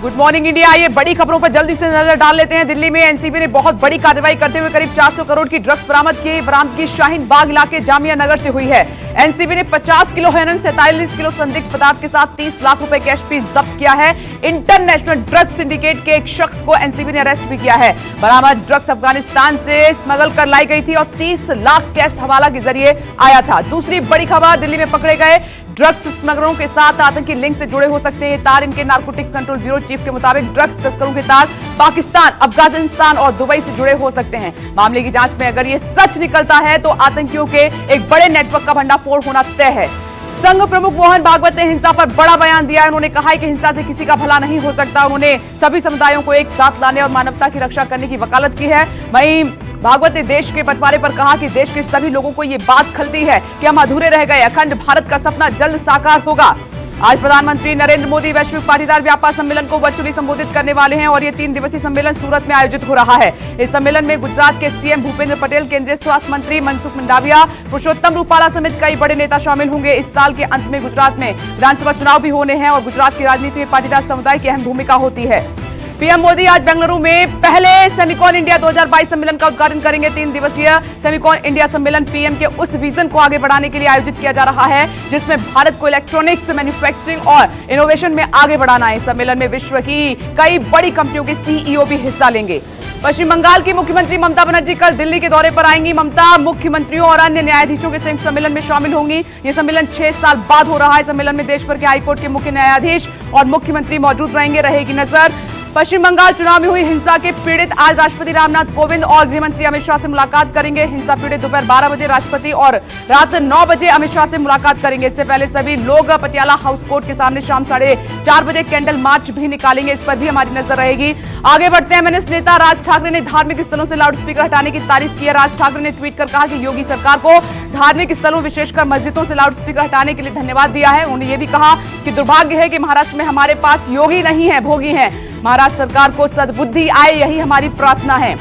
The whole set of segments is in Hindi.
Good morning India. आइए बड़ी खबरों पर जल्दी से नजर डाल लेते हैं। दिल्ली में एनसीबी ने बहुत बड़ी कार्रवाई करते हुए करीब 400 करोड़ की ड्रग्स बरामदगी शाहीन बाग इलाके जामिया नगर से हुई है। एनसीबी ने 50 किलो हेरोइन, 47 किलो संदिग्ध पदार्थ के साथ 30 लाख रुपए कैश भी जब्त किया है। इंटरनेशनल ड्रग्स सिंडिकेट के एक शख्स को एनसीबी ने अरेस्ट भी किया है। बरामद ड्रग्स अफगानिस्तान से स्मगल कर लाई गई थी और 30 लाख कैश हवाला के जरिए आया था। दूसरी बड़ी खबर, दिल्ली में पकड़े गए ड्रग्स स्मगलरों के साथ आतंकी लिंक से जुड़े हो सकते हैं ये तार। इनके नारकोटिक्स कंट्रोल ब्यूरो चीफ के मुताबिक ड्रग्स तस्करों के तार पाकिस्तान, अफगानिस्तान और दुबई से जुड़े हो सकते हैं। मामले की जांच में अगर ये सच निकलता है तो आतंकियों के एक बड़े नेटवर्क का भंडाफोड़ होना तय है। संघ प्रमुख मोहन भागवत ने हिंसा पर बड़ा बयान दिया है। उन्होंने कहा है कि हिंसा से किसी का भला नहीं हो सकता। उन्होंने सभी समुदायों को एक साथ लाने और मानवता की रक्षा करने की वकालत की है। वहीं भागवत ने देश के बंटवारे पर कहा कि देश के सभी लोगों को ये बात खलती है कि हम अधूरे रह गए। अखंड भारत का सपना जल्द साकार होगा। आज प्रधानमंत्री नरेंद्र मोदी वैश्विक पाटीदार व्यापार सम्मेलन को वर्चुअली संबोधित करने वाले हैं और ये 3 दिवसीय सम्मेलन सूरत में आयोजित हो रहा है। इस सम्मेलन में गुजरात के सीएम भूपेंद्र पटेल, केंद्रीय स्वास्थ्य मंत्री मनसुख मंडाविया, पुरुषोत्तम रूपाला समेत कई बड़े नेता शामिल होंगे। इस साल के अंत में गुजरात में विधानसभा चुनाव भी होने हैं और गुजरात की राजनीति में पाटीदार समुदाय की अहम भूमिका होती है। पीएम मोदी आज बेंगलुरु में पहले सेमिकॉन इंडिया 2022 सम्मेलन का उद्घाटन करेंगे। 3 दिवसीय सेमिकॉन इंडिया सम्मेलन पीएम के उस विजन को आगे बढ़ाने के लिए आयोजित किया जा रहा है जिसमें भारत को इलेक्ट्रॉनिक्स मैन्युफैक्चरिंग और इनोवेशन में आगे बढ़ाना है। सम्मेलन में विश्व की कई बड़ी कंपनियों के सीईओ भी हिस्सा लेंगे। पश्चिम बंगाल की मुख्यमंत्री ममता बनर्जी कल दिल्ली के दौरे पर आएंगी। ममता मुख्यमंत्रियों और अन्य न्यायाधीशों के संयुक्त सम्मेलन में शामिल होंगी। ये सम्मेलन 6 साल बाद हो रहा है। सम्मेलन में देश भर के हाईकोर्ट के मुख्य न्यायाधीश और मुख्यमंत्री मौजूद रहेंगे। रहेगी नजर। पश्चिम बंगाल चुनाव में हुई हिंसा के पीड़ित आज राष्ट्रपति रामनाथ कोविंद और गृहमंत्री अमित शाह से मुलाकात करेंगे। हिंसा पीड़ित दोपहर 12 बजे राष्ट्रपति और रात 9 बजे अमित शाह से मुलाकात करेंगे। इससे पहले सभी लोग पटियाला हाउस कोर्ट के सामने शाम 4:30 बजे कैंडल मार्च भी निकालेंगे। इस पर भी हमारी नजर रहेगी। आगे बढ़ते हैं। एमएनएस नेता राज ठाकरे ने धार्मिक स्थलों से लाउडस्पीकर हटाने की तारीफ की है। राज ठाकरे ने ट्वीट कर कहा कि योगी सरकार को धार्मिक स्थलों विशेषकर मस्जिदों से लाउडस्पीकर हटाने के लिए धन्यवाद दिया है। उन्होंने ये भी कहा कि दुर्भाग्य है कि महाराष्ट्र में हमारे पास योगी नहीं है, भोगी हैं। महाराष्ट्र सरकार को सद्बुद्धि आए, यही हमारी प्रार्थना है।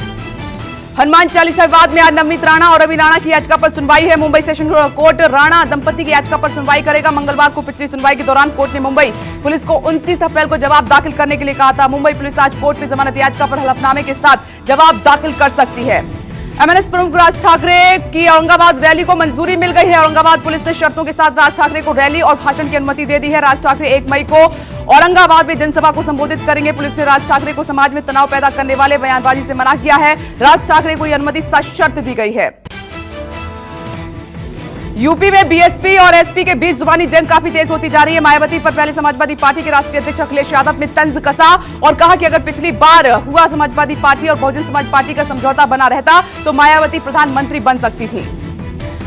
हनुमान चालीसा विवाद में आज नवनीत राणा और रवि राणा की याचिका पर सुनवाई है। मुंबई सेशन कोर्ट राणा दंपति की याचिका पर सुनवाई करेगा। मंगलवार को पिछली सुनवाई के दौरान कोर्ट ने मुंबई पुलिस को 29 अप्रैल को जवाब दाखिल करने के लिए कहा था। मुंबई पुलिस आज कोर्ट में जमानत याचिका पर हलफनामे के साथ जवाब दाखिल कर सकती है। एमएनएस प्रमुख राज ठाकरे की औरंगाबाद रैली को मंजूरी मिल गई है। औरंगाबाद पुलिस ने शर्तों के साथ राज ठाकरे को रैली और भाषण की अनुमति दे दी है। राज ठाकरे 1 मई को औरंगाबाद में जनसभा को संबोधित करेंगे। पुलिस ने राज ठाकरे को समाज में तनाव पैदा करने वाले बयानबाजी से मना किया है। राज ठाकरे को यह अनुमति सशर्त दी गई है। यूपी में बीएसपी और एसपी के बीच जुबानी जंग काफी तेज होती जा रही है। मायावती पर पहले समाजवादी पार्टी के राष्ट्रीय अध्यक्ष अखिलेश यादव ने तंज कसा और कहा कि अगर पिछली बार हुआ समाजवादी पार्टी और बहुजन समाज पार्टी का समझौता बना रहता तो मायावती प्रधानमंत्री बन सकती थी।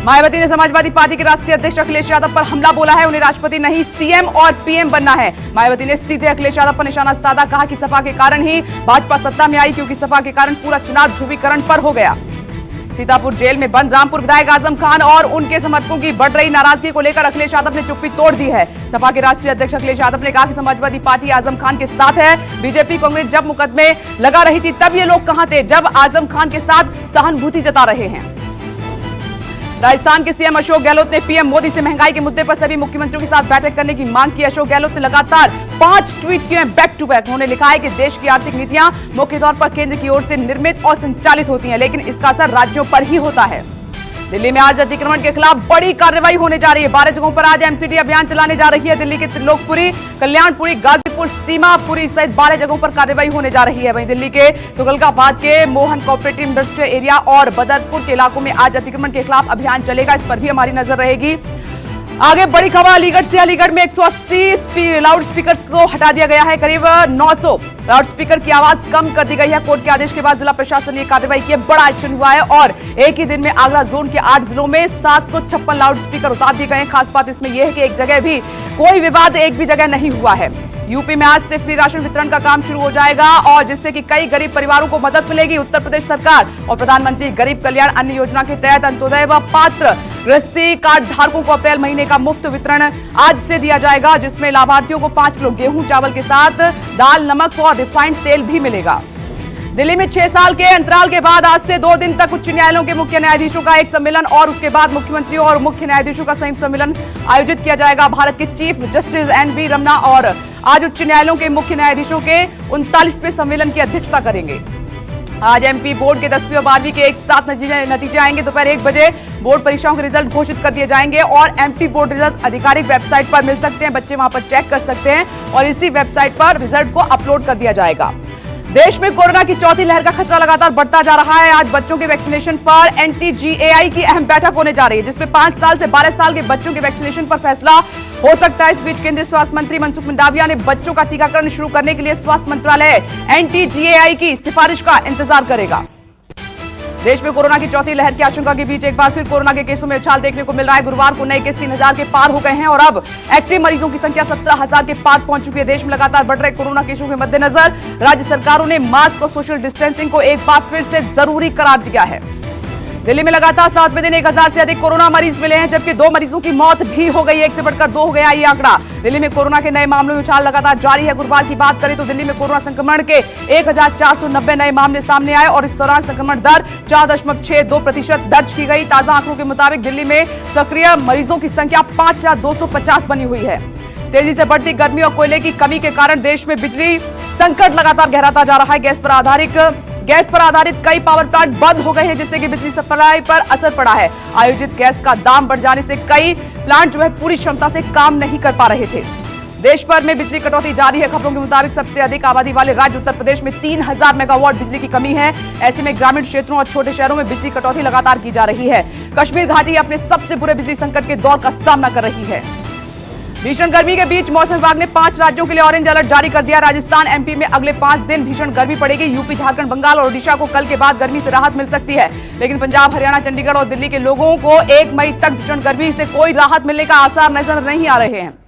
मायावती ने समाजवादी पार्टी के राष्ट्रीय अध्यक्ष अखिलेश यादव पर हमला बोला है। उन्हें राष्ट्रपति नहीं सीएम और पीएम बनना है। मायावती ने सीधे अखिलेश यादव पर निशाना साधा, कहा कि सपा के कारण ही भाजपा सत्ता में आई क्योंकि सपा के कारण पूरा चुनाव ध्रुवीकरण पर हो गया। सीतापुर जेल में बंद रामपुर विधायक आजम खान और उनके समर्थकों की बढ़ रही नाराजगी को लेकर अखिलेश यादव ने चुप्पी तोड़ दी है। सपा के राष्ट्रीय अध्यक्ष अखिलेश यादव ने कहा कि समाजवादी पार्टी आजम खान के साथ है। बीजेपी कांग्रेस जब मुकदमे लगा रही थी तब ये लोग कहां थे जब आजम खान के साथ सहानुभूति जता रहे हैं। राजस्थान के सीएम अशोक गहलोत ने पीएम मोदी से महंगाई के मुद्दे पर सभी मुख्यमंत्रियों के साथ बैठक करने की मांग की। अशोक गहलोत ने लगातार 5 ट्वीट किए हैं बैक टू बैक। उन्होंने लिखा है कि देश की आर्थिक नीतियां मुख्य तौर पर केंद्र की ओर से निर्मित और संचालित होती हैं, लेकिन इसका असर राज्यों पर ही होता है। दिल्ली में आज अतिक्रमण के खिलाफ बड़ी कार्रवाई होने जा रही है। 12 जगहों पर आज एमसीडी अभियान चलाने जा रही है। दिल्ली के त्रिलोकपुरी, कल्याणपुरी, गाजीपुर, सीमापुरी सहित 12 जगहों पर कार्रवाई होने जा रही है। वहीं दिल्ली के तुगलकाबाद के मोहन कोऑपरेटिव इंडस्ट्रियल एरिया और बदरपुर के इलाकों में आज अतिक्रमण के खिलाफ अभियान चलेगा। इस पर भी हमारी नजर रहेगी। आगे बड़ी खबर अलीगढ़ से। अलीगढ़ में 180 लाउड स्पीकर को हटा दिया गया है। करीब 900 लाउड स्पीकर की आवाज कम कर दी गई है। कोर्ट के आदेश के बाद जिला प्रशासन ने कार्रवाई की। बड़ा एक्शन हुआ है और एक ही दिन में आगरा जोन के 8 जिलों में 756 लाउड स्पीकर उतार दिए गए हैं। खास बात इसमें यह है कि एक जगह भी कोई विवाद एक भी जगह नहीं हुआ है। यूपी में आज से फ्री राशन वितरण का काम शुरू हो जाएगा और जिससे कि कई गरीब परिवारों को मदद मिलेगी। उत्तर प्रदेश सरकार और प्रधानमंत्री गरीब कल्याण अन्न योजना के तहत अंत्योदय व पात्र गृहस्थी कार्ड धारकों को अप्रैल महीने का मुफ्त वितरण आज से दिया जाएगा, जिसमें लाभार्थियों को 5 किलो गेहूं चावल के साथ दाल, नमक और रिफाइंड तेल भी मिलेगा। दिल्ली में 6 साल के अंतराल के बाद आज से 2 दिन तक उच्च न्यायालयों के मुख्य न्यायाधीशों का एक सम्मेलन और उसके बाद मुख्यमंत्रियों और मुख्य न्यायाधीशों का संयुक्त सम्मेलन आयोजित किया जाएगा। भारत के चीफ जस्टिस एनवी रमन्ना और आज उच्च न्यायालयों के मुख्य न्यायाधीशों के 39वें सम्मेलन की अध्यक्षता करेंगे। आज एमपी बोर्ड के 10वीं और 12वीं के एक साथ नतीजे आएंगे। दोपहर 1 बजे बोर्ड परीक्षाओं के रिजल्ट घोषित कर दिए जाएंगे और एमपी बोर्ड रिजल्ट आधिकारिक वेबसाइट पर मिल सकते हैं। बच्चे वहां पर चेक कर सकते हैं और इसी वेबसाइट पर रिजल्ट को अपलोड कर दिया जाएगा। देश में कोरोना की चौथी लहर का खतरा लगातार बढ़ता जा रहा है। आज बच्चों के वैक्सीनेशन पर एनटीजीएआई की अहम बैठक होने जा रही है, जिसमें 5 साल से 12 साल के बच्चों के वैक्सीनेशन पर फैसला हो सकता है। इस बीच केंद्रीय स्वास्थ्य मंत्री मनसुख मंडाविया ने बच्चों का टीकाकरण शुरू करने के लिए स्वास्थ्य मंत्रालय एनटीजीएआई की सिफारिश का इंतजार करेगा। देश में कोरोना की चौथी लहर की आशंका के बीच एक बार फिर कोरोना के केसों में उछाल देखने को मिल रहा है। गुरुवार को नए केस 3000 के पार हो गए हैं और अब एक्टिव मरीजों की संख्या 17,000 के पार पहुंच चुकी है। देश में लगातार बढ़ रहे कोरोना केसों के मद्देनजर राज्य सरकारों ने मास्क और सोशल डिस्टेंसिंग को एक बार फिर से जरूरी करार दिया है। दिल्ली में लगातार 7वें दिन 1000 से अधिक कोरोना मरीज मिले हैं, जबकि 2 मरीजों की मौत भी हो गई है। 1 से बढ़कर 2 हो गया ये आंकड़ा। दिल्ली में कोरोना के नए मामलों में उछाल लगातार जारी है। गुरुवार की बात करें तो दिल्ली में कोरोना संक्रमण के 1490 नए मामले सामने आए और इस दौरान संक्रमण दर 4.62% दर्ज की गई। ताजा आंकड़ों के मुताबिक दिल्ली में सक्रिय मरीजों की संख्या 5250 बनी हुई है। तेजी से बढ़ती गर्मी और कोयले की कमी के कारण देश में बिजली संकट लगातार गहराता जा रहा है। गैस पर आधारित कई पावर प्लांट बंद हो गए हैं, जिससे कि बिजली सप्लाई पर असर पड़ा है। आयोजित गैस का दाम बढ़ जाने से कई प्लांट पूरी क्षमता से काम नहीं कर पा रहे थे। देश भर में बिजली कटौती जारी है। खबरों के मुताबिक सबसे अधिक आबादी वाले राज्य उत्तर प्रदेश में 3000 मेगावाट बिजली की कमी है। ऐसे में ग्रामीण क्षेत्रों और छोटे शहरों में बिजली कटौती लगातार की जा रही है। कश्मीर घाटी अपने सबसे बुरे बिजली संकट के दौर का सामना कर रही है। भीषण गर्मी के बीच मौसम विभाग ने 5 राज्यों के लिए ऑरेंज अलर्ट जारी कर दिया। राजस्थान, एमपी में अगले 5 दिन भीषण गर्मी पड़ेगी। यूपी, झारखंड, बंगाल और ओडिशा को कल के बाद गर्मी से राहत मिल सकती है, लेकिन पंजाब, हरियाणा, चंडीगढ़ और दिल्ली के लोगों को 1 मई तक भीषण गर्मी से कोई राहत मिलने का आसार नजर नहीं आ रहे हैं।